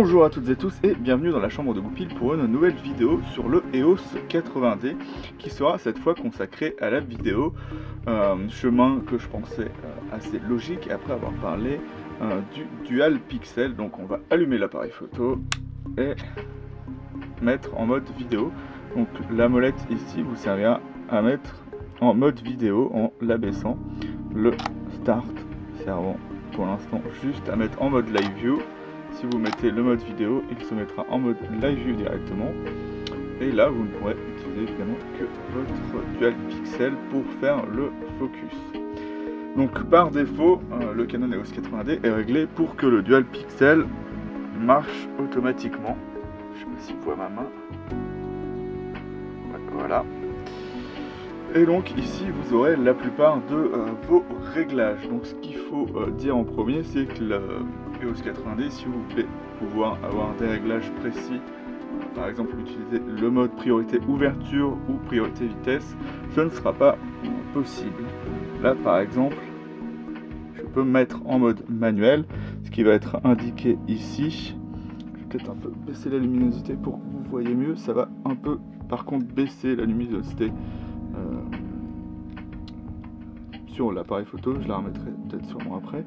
Bonjour à toutes et tous et bienvenue dans la chambre de Goupil pour une nouvelle vidéo sur le EOS 80D qui sera cette fois consacrée à la vidéo, chemin que je pensais assez logique après avoir parlé du Dual Pixel. Donc on va allumer l'appareil photo et mettre en mode vidéo. Donc la molette ici vous servira à mettre en mode vidéo en l'abaissant, le Start servant pour l'instant juste à mettre en mode Live View. Si vous mettez le mode vidéo, il se mettra en mode Live View directement. Et là, vous ne pourrez utiliser évidemment que votre Dual Pixel pour faire le focus. Donc par défaut, le Canon EOS 80D est réglé pour que le Dual Pixel marche automatiquement. Je ne sais pas si vous voyez ma main. Ouais, voilà. Et donc ici vous aurez la plupart de vos réglages. Donc ce qu'il faut dire en premier, c'est que le EOS 80D, si vous voulez pouvoir avoir des réglages précis, par exemple utiliser le mode priorité ouverture ou priorité vitesse, ce ne sera pas possible. Là par exemple, je peux mettre en mode manuel, ce qui va être indiqué ici. Je vais peut-être un peu baisser la luminosité pour que vous voyez mieux. Ça va un peu par contre baisser la luminosité sur l'appareil photo, je la remettrai peut-être sur moi après.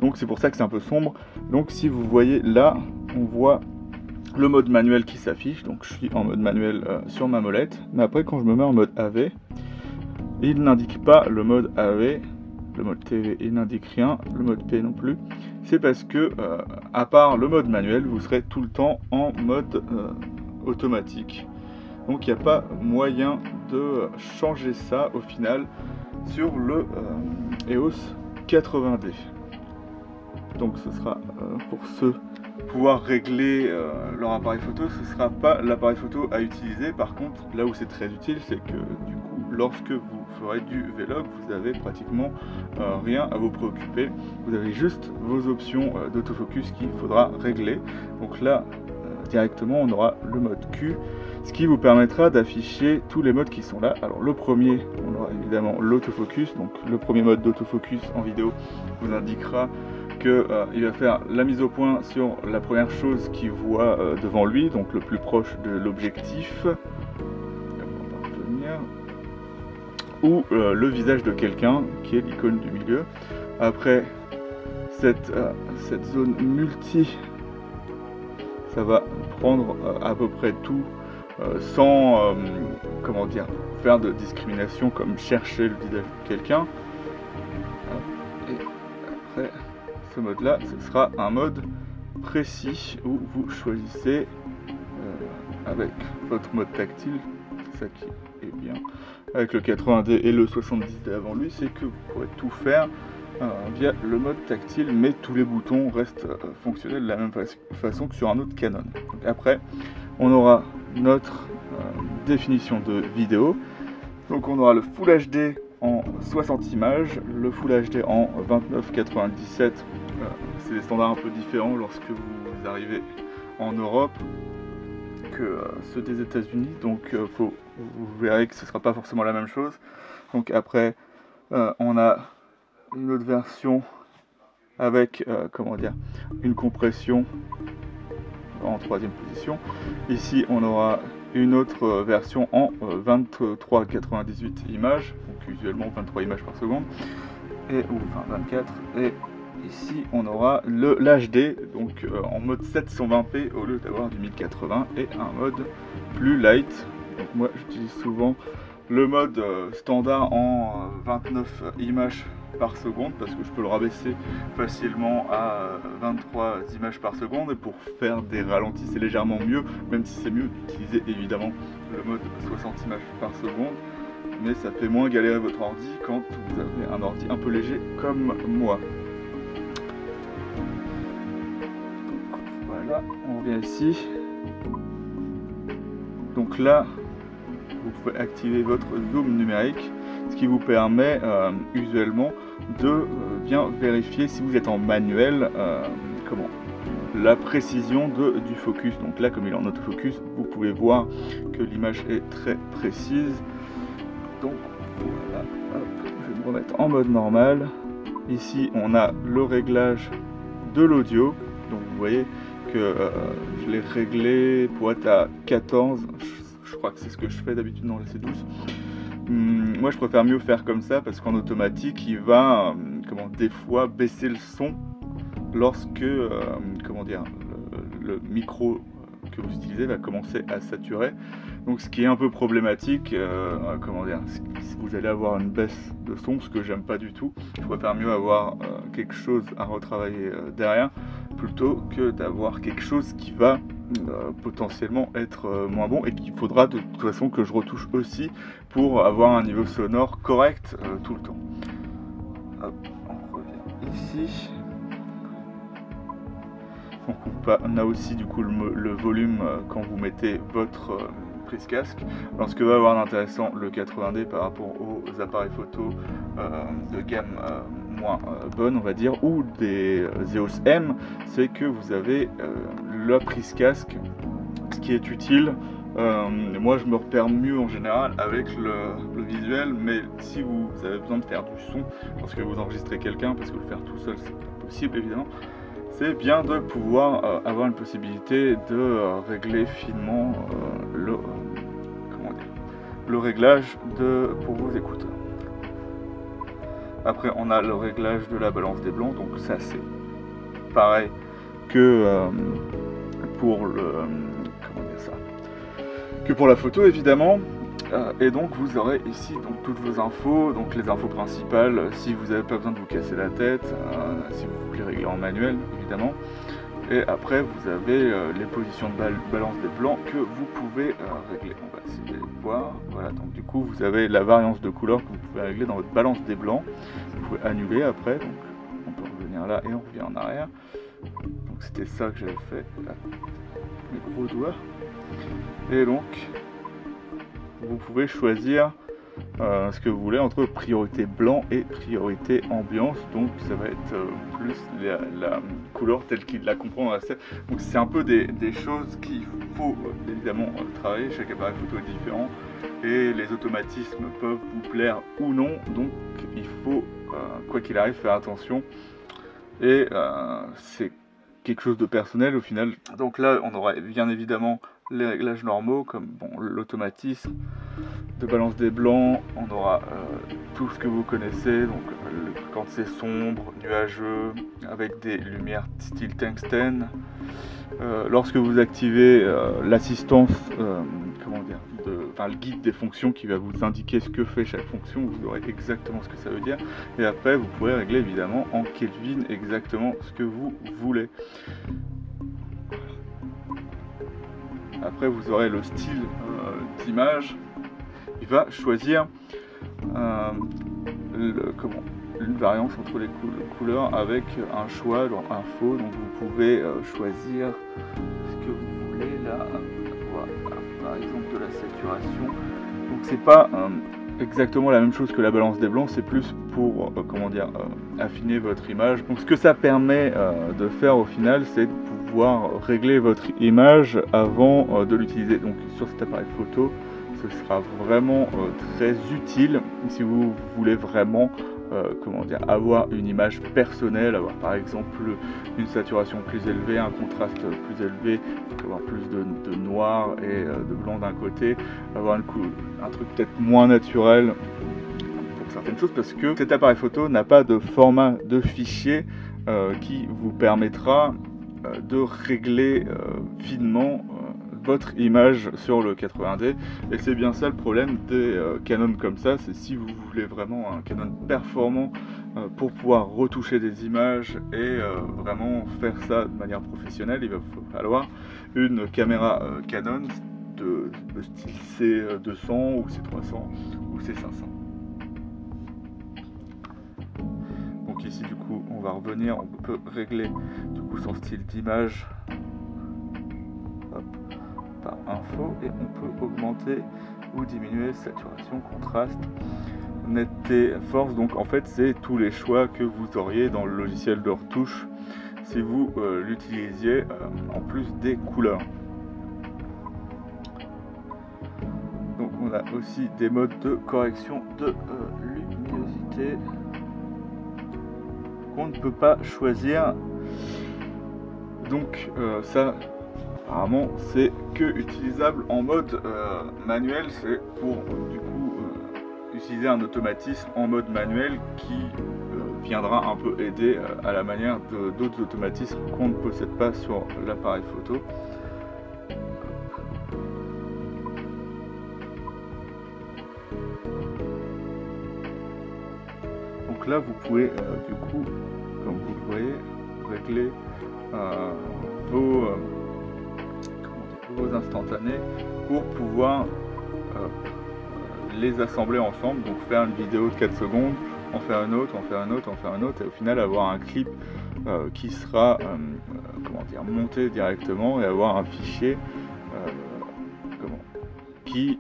Donc c'est pour ça que c'est un peu sombre. Donc si vous voyez là, on voit le mode manuel qui s'affiche. Donc je suis en mode manuel sur ma molette. Mais après quand je me mets en mode AV, il n'indique pas le mode AV, le mode TV il n'indique rien, le mode P non plus. C'est parce que à part le mode manuel, vous serez tout le temps en mode automatique. Donc il n'y a pas moyen de changer ça au final sur le EOS 80D. Donc ce sera pour ceux pouvoir régler leur appareil photo, ce ne sera pas l'appareil photo à utiliser. Par contre, là où c'est très utile, c'est que du coup, lorsque vous ferez du vlog, vous avez pratiquement rien à vous préoccuper. Vous avez juste vos options d'autofocus qu'il faudra régler. Donc là, directement, on aura le mode Q, ce qui vous permettra d'afficher tous les modes qui sont là. Alors le premier, on aura évidemment l'autofocus. Donc le premier mode d'autofocus en vidéo vous indiquera qu'il va faire la mise au point sur la première chose qu'il voit devant lui, donc le plus proche de l'objectif, ou le visage de quelqu'un qui est l'icône du milieu. Après cette zone multi, ça va prendre à peu près tout sans comment dire, faire de discrimination comme chercher le visage de quelqu'un. Et après ce mode là, ce sera un mode précis où vous choisissez avec votre mode tactile, c'est ça qui est bien avec le 80D et le 70D avant lui, c'est que vous pourrez tout faire via le mode tactile, mais tous les boutons restent fonctionnels de la même façon que sur un autre Canon. Donc après, on aura notre définition de vidéo. Donc on aura le Full HD en 60 images, le Full HD en 29,97. C'est des standards un peu différents lorsque vous arrivez en Europe que ceux des États-Unis. Donc vous verrez que ce ne sera pas forcément la même chose. Donc après, on a une autre version avec comment dire, une compression en troisième position. Ici on aura une autre version en 23,98 images, donc usuellement 23 images par seconde, ou enfin 24, et ici on aura l'HD, donc en mode 720p au lieu d'avoir du 1080, et un mode plus light. Donc moi j'utilise souvent le mode standard en 29 images par seconde parce que je peux le rabaisser facilement à 23 images par seconde, et pour faire des ralentis c'est légèrement mieux, même si c'est mieux d'utiliser évidemment le mode 60 images par seconde, mais ça fait moins galérer votre ordi quand vous avez un ordi un peu léger comme moi. Donc, voilà, on revient ici. Donc là vous pouvez activer votre zoom numérique, ce qui vous permet usuellement de bien vérifier si vous êtes en manuel la précision du focus. Donc là, comme il est en autofocus, vous pouvez voir que l'image est très précise. Donc voilà, hop, je vais me remettre en mode normal. Ici on a le réglage de l'audio, donc vous voyez que je l'ai réglé pour être à 14. Je crois que c'est ce que je fais d'habitude dans les C12. Moi je préfère mieux faire comme ça parce qu'en automatique il va des fois baisser le son lorsque le micro que vous utilisez va commencer à saturer. Donc ce qui est un peu problématique, vous allez avoir une baisse de son, ce que j'aime pas du tout. Je préfère mieux avoir quelque chose à retravailler derrière plutôt que d'avoir quelque chose qui va potentiellement être moins bon et qu'il faudra de toute façon que je retouche aussi pour avoir un niveau sonore correct tout le temps. Hop, on revient ici. Donc on a aussi du coup le volume quand vous mettez votre prise casque. Alors ce que va avoir d'intéressant le 80D par rapport aux appareils photo de gamme moins bonne on va dire, ou des EOS M, c'est que vous avez la prise casque, ce qui est utile. Moi je me repère mieux en général avec le visuel, mais si vous avez besoin de faire du son lorsque vous enregistrez quelqu'un, parce que le faire tout seul c'est pas possible évidemment, c'est bien de pouvoir avoir une possibilité de régler finement le réglage pour vos écouteurs. Après on a le réglage de la balance des blancs, donc ça c'est pareil que pour la photo évidemment. Et donc vous aurez ici donc toutes vos infos, donc les infos principales, si vous n'avez pas besoin de vous casser la tête, si vous voulez régler en manuel évidemment. Et après vous avez les positions de balance des blancs que vous pouvez régler. On va essayer de voir. Voilà, donc du coup vous avez la variance de couleur que vous pouvez régler dans votre balance des blancs. Vous pouvez annuler après, donc on peut revenir là et on revient en arrière. Donc c'était ça que j'avais fait, là, les gros doigts. Et donc vous pouvez choisir ce que vous voulez entre priorité blanc et priorité ambiance. Donc ça va être plus la couleur telle qu'il la comprend dans la scène. Donc c'est un peu des choses qu'il faut évidemment travailler. Chaque appareil photo est différent et les automatismes peuvent vous plaire ou non. Donc il faut quoi qu'il arrive faire attention. Et c'est quelque chose de personnel au final. Donc là on aurait bien évidemment les réglages normaux comme l'automatisme de balance des blancs, on aura tout ce que vous connaissez, donc quand c'est sombre, nuageux, avec des lumières style tungstène. Lorsque vous activez l'assistance, le guide des fonctions qui va vous indiquer ce que fait chaque fonction, vous aurez exactement ce que ça veut dire. Et après vous pourrez régler évidemment en Kelvin exactement ce que vous voulez. Après vous aurez le style d'image. Il va choisir une variance entre les couleurs avec un choix dans info. Donc vous pouvez choisir ce que vous voulez là. Voilà, par exemple de la saturation. Donc c'est pas exactement la même chose que la balance des blancs, c'est plus pour affiner votre image. Donc ce que ça permet de faire au final, c'est de pouvoir régler votre image avant de l'utiliser. Donc sur cet appareil photo, ce sera vraiment très utile si vous voulez vraiment avoir une image personnelle, avoir par exemple une saturation plus élevée, un contraste plus élevé, avoir plus de noir et de blanc d'un côté, avoir un truc peut-être moins naturel pour certaines choses, parce que cet appareil photo n'a pas de format de fichier qui vous permettra de régler finement votre image sur le 80D. Et c'est bien ça le problème des Canon comme ça, c'est si vous voulez vraiment un Canon performant pour pouvoir retoucher des images et vraiment faire ça de manière professionnelle, il va falloir une caméra Canon de style C200 ou C300 ou C500. Donc ici du coup on va revenir, on peut régler du coup son style d'image par info et on peut augmenter ou diminuer saturation, contraste, netteté, force. Donc en fait c'est tous les choix que vous auriez dans le logiciel de retouche si vous l'utilisiez en plus des couleurs. Donc on a aussi des modes de correction de luminosité qu'on ne peut pas choisir Donc ça, apparemment, c'est que utilisable en mode manuel. C'est pour du coup utiliser un automatisme en mode manuel qui viendra un peu aider à la manière d'autres automatismes qu'on ne possède pas sur l'appareil photo. Donc là vous pouvez du coup, comme vous le voyez, régler vos instantanés pour pouvoir les assembler ensemble, donc faire une vidéo de 4 secondes, en faire une autre, en faire une autre, en faire une autre, et au final avoir un clip qui sera monté directement et avoir un fichier qui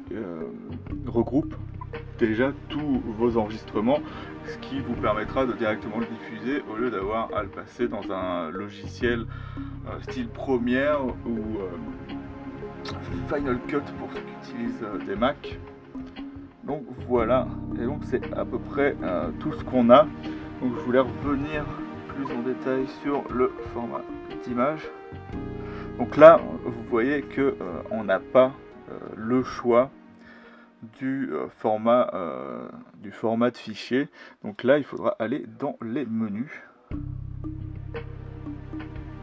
regroupe déjà tous vos enregistrements, ce qui vous permettra de directement le diffuser au lieu d'avoir à le passer dans un logiciel style Premiere ou Final Cut pour ceux qui utilisent des Mac. Donc voilà, et donc c'est à peu près tout ce qu'on a. Donc je voulais revenir plus en détail sur le format d'image. Donc là, vous voyez que on n'a pas le choix du format de fichier. Donc là, il faudra aller dans les menus.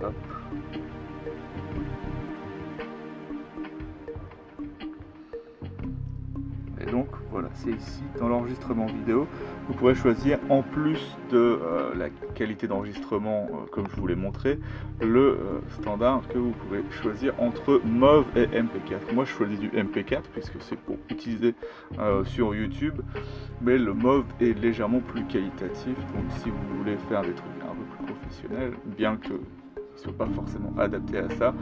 Hop. Et donc voilà, c'est ici dans l'enregistrement vidéo. Vous pourrez choisir, en plus de la qualité d'enregistrement comme je vous l'ai montré, le standard que vous pouvez choisir entre MOV et MP4. Moi je choisis du MP4 puisque c'est pour utiliser sur YouTube, mais le MOV est légèrement plus qualitatif. Donc si vous voulez faire des trucs un peu plus professionnels, bien que ce ne soit pas forcément adapté à ça,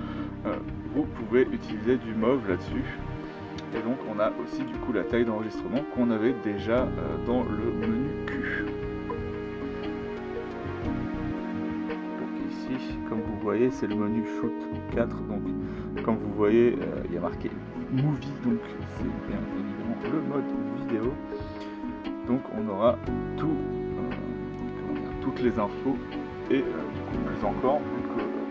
vous pouvez utiliser du MOV là-dessus. Et donc on a aussi du coup la taille d'enregistrement qu'on avait déjà dans le menu Q. Donc ici, comme vous voyez, c'est le menu Shoot 4. Donc comme vous voyez, il y a marqué Movie, donc c'est bien évidemment le mode vidéo. Donc on aura toutes les infos et du coup plus encore, vu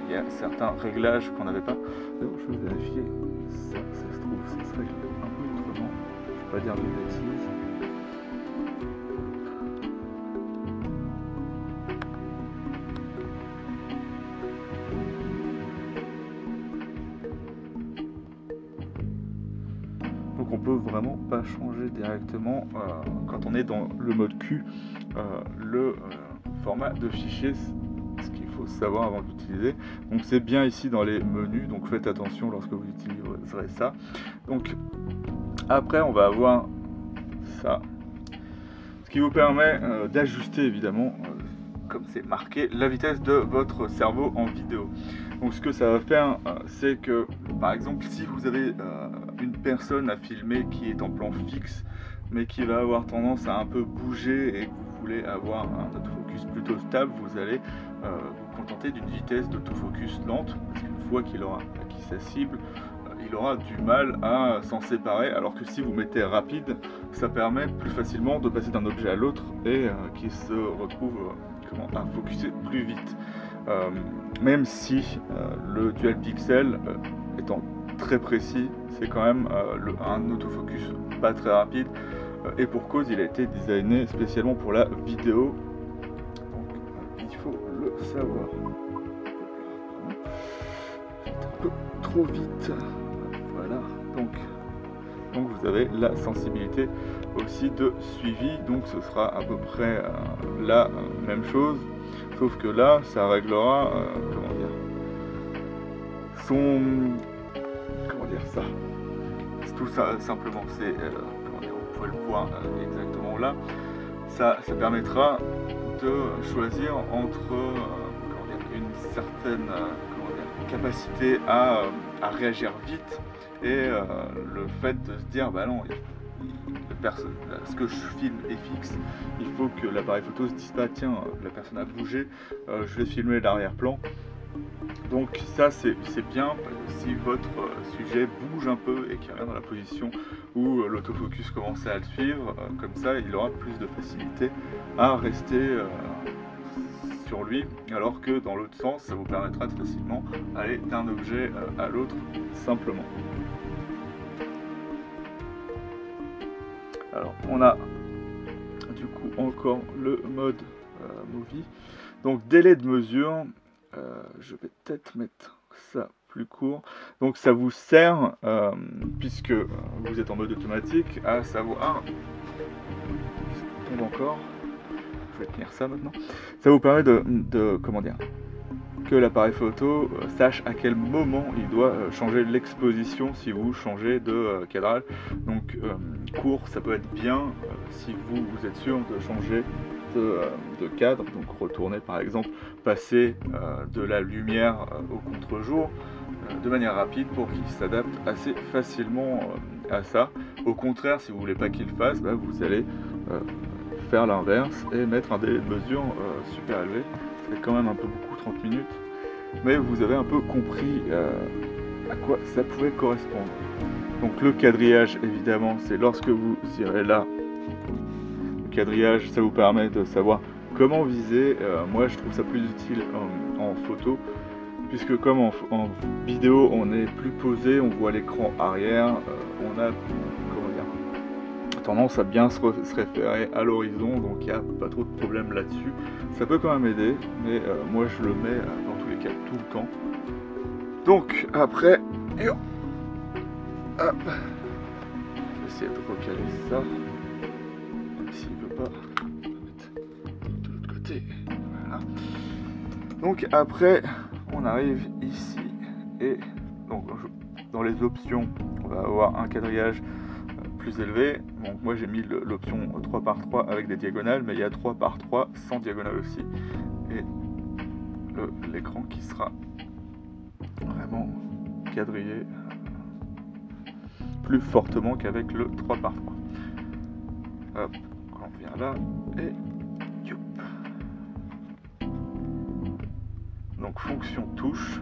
qu'il y a certains réglages qu'on n'avait pas. Donc je vais vérifier. Ça se trouve, ça se règle un peu autrement. Je ne vais pas dire de bêtises. Donc on peut vraiment pas changer directement quand on est dans le mode Q le format de fichier. Ce qu'il faut savoir avant d'utiliser. Donc c'est bien ici dans les menus, donc faites attention lorsque vous utiliserez ça. Donc après on va avoir ça, ce qui vous permet d'ajuster évidemment, comme c'est marqué, la vitesse de votre cerveau en vidéo. Donc ce que ça va faire, c'est que par exemple si vous avez une personne à filmer qui est en plan fixe mais qui va avoir tendance à un peu bouger et que vous voulez avoir un autofocus plutôt stable, vous allez vous contenter d'une vitesse d'autofocus lente, parce qu'une fois qu'il aura acquis sa cible, il aura du mal à s'en séparer, alors que si vous mettez rapide, ça permet plus facilement de passer d'un objet à l'autre et qu'il se retrouve à focuser plus vite. Même si le dual pixel étant très précis, c'est quand même un autofocus pas très rapide, et pour cause il a été designé spécialement pour la vidéo, donc il faut le savoir. Un peu trop vite, voilà, donc vous avez la sensibilité aussi de suivi, donc ce sera à peu près la même chose, sauf que là ça réglera c'est tout ça simplement, c'est vous pouvez le voir exactement là, ça permettra de choisir entre une certaine capacité à réagir vite et le fait de se dire bah non, ce que je filme est fixe, il faut que l'appareil photo se dise pas tiens la personne a bougé, je vais filmer l'arrière-plan. Donc ça c'est bien si votre sujet bouge un peu et qu'il revient dans la position où l'autofocus commence à le suivre, comme ça il aura plus de facilité à rester sur lui, alors que dans l'autre sens, ça vous permettra de facilement aller d'un objet à l'autre simplement. Alors on a du coup encore le mode movie. Donc délai de mesure, je vais peut-être mettre ça plus court. Donc ça vous sert, puisque vous êtes en mode automatique, à savoir... Ça tombe encore. Je vais tenir ça maintenant. Ça vous permet de comment dire, que l'appareil photo sache à quel moment il doit changer l'exposition si vous changez de cadrage. Donc court, ça peut être bien si vous êtes sûr de changer de cadre, donc retourner par exemple, passer de la lumière au contre-jour de manière rapide pour qu'il s'adapte assez facilement à ça. Au contraire, si vous voulez pas qu'il fasse, bah, vous allez faire l'inverse et mettre un délai de mesure super élevé. C'est quand même un peu beaucoup, 30 minutes, mais vous avez un peu compris à quoi ça pouvait correspondre. Donc le quadrillage, évidemment, c'est lorsque vous irez là. Le quadrillage, ça vous permet de savoir comment viser. Moi, je trouve ça plus utile en photo, puisque comme en vidéo, on est plus posé, on voit l'écran arrière, on a tendance à bien se référer à l'horizon, donc il n'y a pas trop de problème là-dessus. Ça peut quand même aider, mais moi je le mets dans tous les cas tout le temps. Donc après, hop, je vais essayer de recaler ça, même s'il ne veut pas, je vais mettre de l'autre côté, voilà. Donc après, on arrive ici, et donc dans les options, on va avoir un quadrillage plus élevé. Donc moi j'ai mis l'option 3x3 avec des diagonales, mais il y a 3x3 sans diagonale aussi, et l'écran qui sera vraiment quadrillé plus fortement qu'avec le 3x3. Hop, on vient là et youp. Donc fonction touche.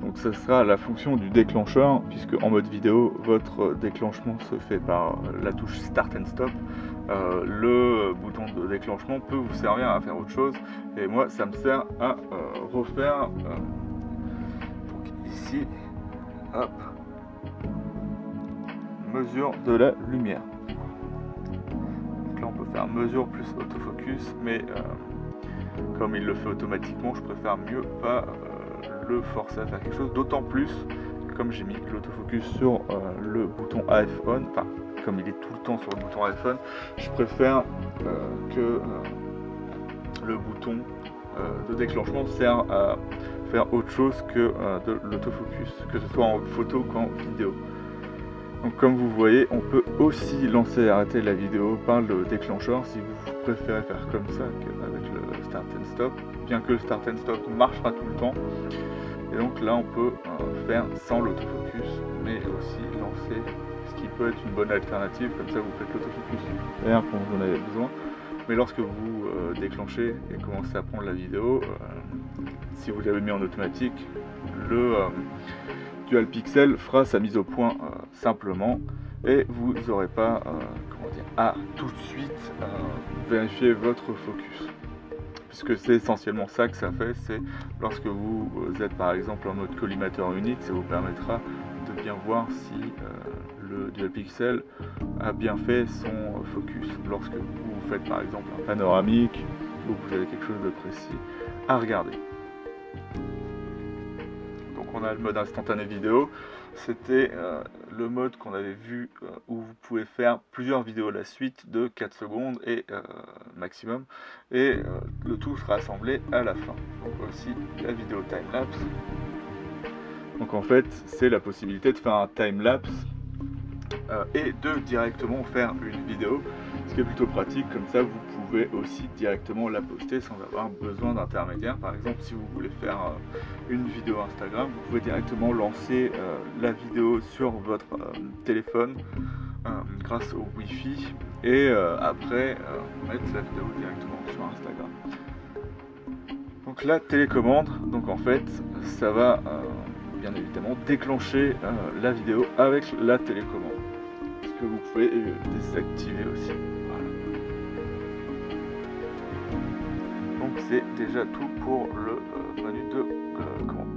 Donc ça sera la fonction du déclencheur, puisque en mode vidéo, votre déclenchement se fait par la touche Start and Stop. Le bouton de déclenchement peut vous servir à faire autre chose, et moi ça me sert à refaire donc ici, hop, mesure de la lumière. Donc là on peut faire mesure plus autofocus, mais comme il le fait automatiquement, je préfère mieux pas le forcer à faire quelque chose, d'autant plus comme j'ai mis l'autofocus sur le bouton iPhone, enfin comme il est tout le temps sur le bouton iPhone, je préfère que le bouton de déclenchement sert à faire autre chose que de l'autofocus, que ce soit en photo qu'en vidéo. Donc comme vous voyez, on peut aussi lancer et arrêter la vidéo par le déclencheur si vous préférez faire comme ça qu'avec le Start and Stop, bien que le Start and Stop marchera tout le temps. Et donc là on peut faire sans l'autofocus, mais aussi lancer, ce qui peut être une bonne alternative, comme ça vous faites l'autofocus derrière quand vous en avez besoin. Mais lorsque vous déclenchez et commencez à prendre la vidéo, si vous l'avez mis en automatique, le Dual Pixel fera sa mise au point simplement, et vous n'aurez pas à tout de suite vérifier votre focus, puisque c'est essentiellement ça que ça fait. C'est lorsque vous êtes par exemple en mode collimateur unique, ça vous permettra de bien voir si le Dual Pixel a bien fait son focus. Lorsque vous faites par exemple un panoramique ou vous avez quelque chose de précis à regarder. On a le mode instantané vidéo, c'était le mode qu'on avait vu où vous pouvez faire plusieurs vidéos à la suite de 4 secondes et maximum, et le tout sera assemblé à la fin. Donc aussi la vidéo time-lapse. Donc en fait c'est la possibilité de faire un time-lapse et de directement faire une vidéo, ce qui est plutôt pratique. Comme ça vous pouvez aussi directement la poster sans avoir besoin d'intermédiaire. Par exemple, si vous voulez faire une vidéo Instagram, vous pouvez directement lancer la vidéo sur votre téléphone grâce au Wi-Fi, et après mettre la vidéo directement sur Instagram. Donc la télécommande, donc en fait ça va bien évidemment déclencher la vidéo avec la télécommande, ce que vous pouvez désactiver aussi. Voilà. Donc donc c'est déjà tout pour le menu de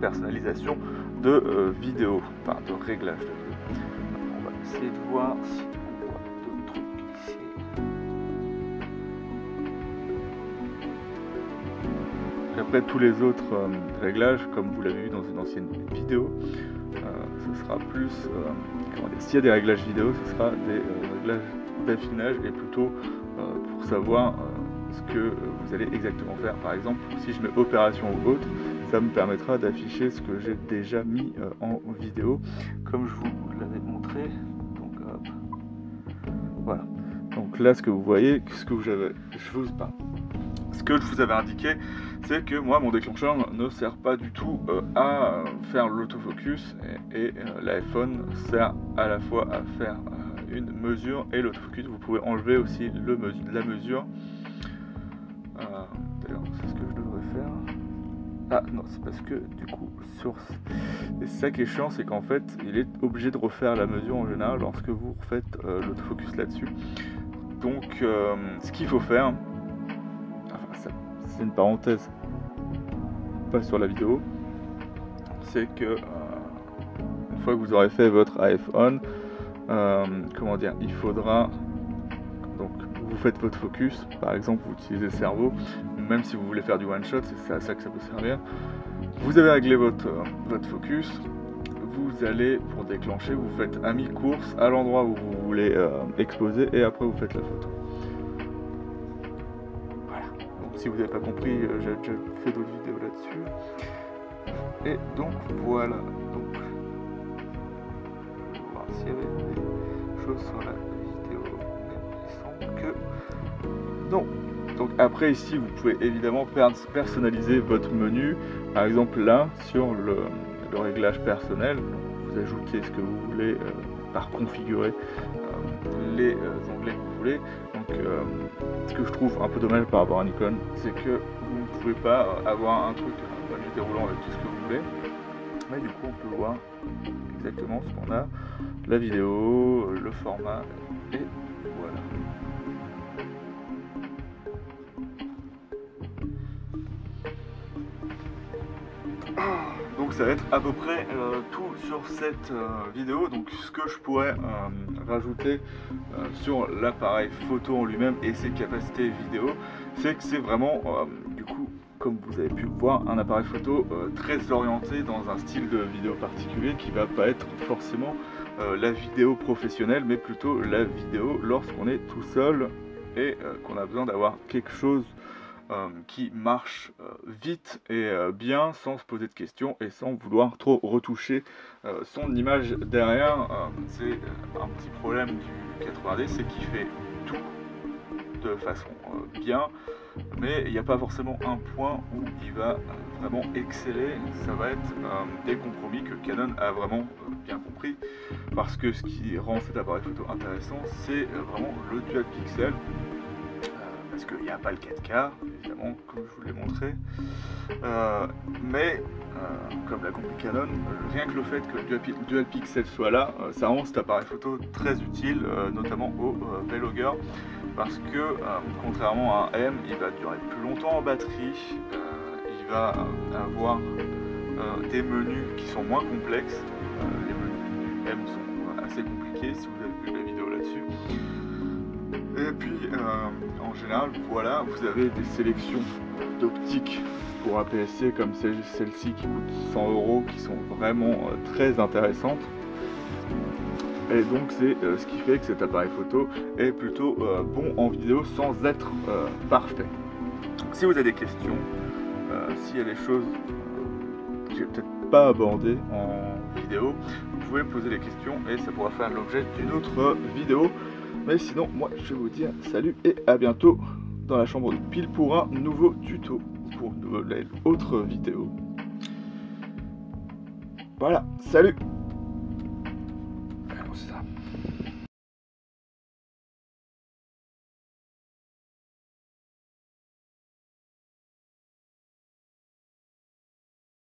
personnalisation de vidéo, enfin de réglage de vidéo. On va essayer de voir si on voit d'autres trucs ici. Après tous les autres réglages, comme vous l'avez vu dans une ancienne vidéo, ce sera plus, s'il y a des réglages vidéo, ce sera des réglages d'affinage et plutôt pour savoir ce que vous allez exactement faire. Par exemple, si je mets opération ou autre, ça me permettra d'afficher ce que j'ai déjà mis en vidéo, comme je vous l'avais montré. Donc hop, voilà. Donc là, ce que vous voyez, ce que je vous avais indiqué, c'est que moi, mon déclencheur ne sert pas du tout à faire l'autofocus et l'iPhone sert à la fois à faire une mesure et l'autofocus. Vous pouvez enlever aussi la mesure. D'ailleurs, c'est ce que je devrais faire. Ah non, c'est parce que du coup, et ça qui est chiant, c'est qu'en fait, il est obligé de refaire la mesure en général lorsque vous refaites l'autofocus là-dessus. Donc, ce qu'il faut faire, c'est une parenthèse, pas sur la vidéo, c'est que une fois que vous aurez fait votre iPhone, il faudra, donc vous faites votre focus, par exemple vous utilisez le cerveau, même si vous voulez faire du one shot, c'est à ça que ça peut servir. Vous avez réglé votre focus, vous allez, pour déclencher, vous faites à mi-course à l'endroit où vous voulez exposer et après vous faites la photo. Si vous n'avez pas compris, j'ai déjà fait d'autres vidéos là-dessus. Et donc voilà. Donc, on va voir s'il y avait des choses sur la vidéo. Mais il semble que non. Donc après ici, vous pouvez évidemment personnaliser votre menu. Par exemple là, sur le réglage personnel, vous ajoutez ce que vous voulez par configurer les onglets que vous voulez. Donc ce que je trouve un peu dommage par rapport à Nikon, c'est que vous ne pouvez pas avoir un truc, un menu déroulant avec tout ce que vous voulez, mais du coup on peut voir exactement ce qu'on a, la vidéo, le format, et voilà. Donc ça va être à peu près tout sur cette vidéo. Donc ce que je pourrais rajouter sur l'appareil photo en lui-même et ses capacités vidéo, c'est que c'est vraiment du coup, comme vous avez pu le voir, un appareil photo très orienté dans un style de vidéo particulier qui va pas être forcément la vidéo professionnelle, mais plutôt la vidéo lorsqu'on est tout seul et qu'on a besoin d'avoir quelque chose qui marche vite et bien sans se poser de questions et sans vouloir trop retoucher son image derrière. C'est un petit problème du 80D, c'est qu'il fait tout de façon bien, mais il n'y a pas forcément un point où il va vraiment exceller. Ça va être des compromis que Canon a vraiment bien compris, parce que ce qui rend cet appareil photo intéressant, c'est vraiment le dual pixel. Parce qu'il n'y a pas le 4K, évidemment, comme je vous l'ai montré. Mais, comme l'a compris Canon, rien que le fait que le dual pixel soit là, ça rend cet appareil photo très utile, notamment aux vlogueurs, parce que, contrairement à un M, il va durer plus longtemps en batterie, il va avoir des menus qui sont moins complexes. Les menus du M sont assez compliqués, si vous avez vu la vidéo là-dessus. Et puis, en général, voilà, vous avez des sélections d'optiques pour APS-C comme celle-ci qui coûte 100 €, qui sont vraiment très intéressantes. Et donc c'est ce qui fait que cet appareil photo est plutôt bon en vidéo sans être parfait. Si vous avez des questions, s'il y a des choses que j'ai peut-être pas abordées en vidéo, vous pouvez me poser des questions et ça pourra faire l'objet d'une autre vidéo. Mais sinon, moi je vais vous dire salut et à bientôt dans la chambre de Pile pour un nouveau tuto, pour une autre vidéo. Voilà, salut!